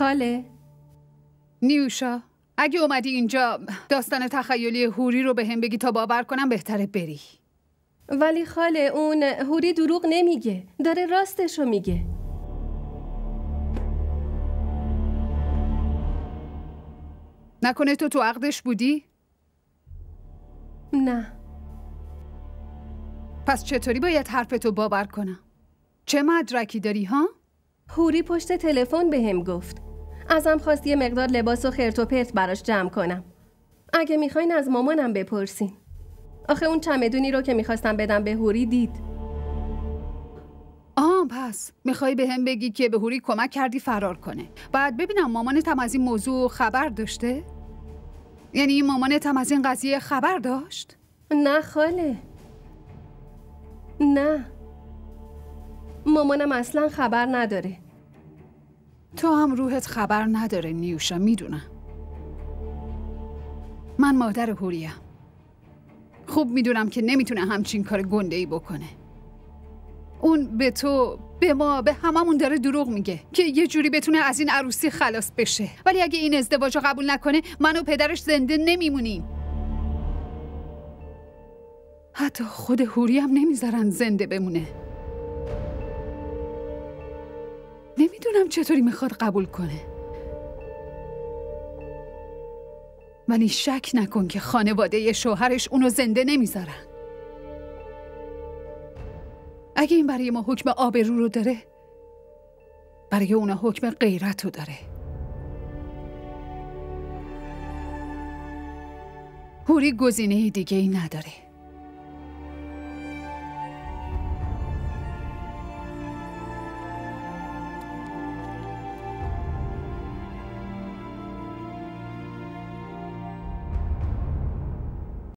خاله؟ نیوشا، اگه اومدی اینجا داستان تخیلی هوری رو به هم بگی تا باور کنم بهتره بری. ولی خاله اون هوری دروغ نمیگه، داره راستشو میگه. نکنه تو عقدش بودی؟ نه. پس چطوری باید حرفتو باور کنم؟ چه مدرکی داری ها؟ هوری پشت تلفن بهم گفت. ازم خواست یه مقدار لباس و خرت و پرت براش جمع کنم. اگه میخواین از مامانم بپرسین. آخه اون چمدونی رو که میخواستم بدم به هوری دید. پس میخوای به هم بگی که به هوری کمک کردی فرار کنه. بعد ببینم مامانت هم از این موضوع خبر داشته؟ یعنی مامانت هم از این قضیه خبر داشت؟ نه خاله. نه. مامانم اصلا خبر نداره. تو هم روحت خبر نداره نیوشا، میدونم. من مادر هوریم. خوب میدونم که نمیتونه همچین کار گنده‌ای بکنه. اون به تو، به ما، به هممون داره دروغ میگه که یه جوری بتونه از این عروسی خلاص بشه. ولی اگه این ازدواج رو قبول نکنه من و پدرش زنده نمیمونیم. حتی خود هوری هم نمیذارن زنده بمونه. نمیدونم چطوری میخواد قبول کنه. ولی شک نکن که خانواده شوهرش اونو زنده نمیذارن. اگه این برای ما حکم آبرو رو داره، برای اونا حکم غیرت رو داره. هوری گزینه دیگه ای نداره.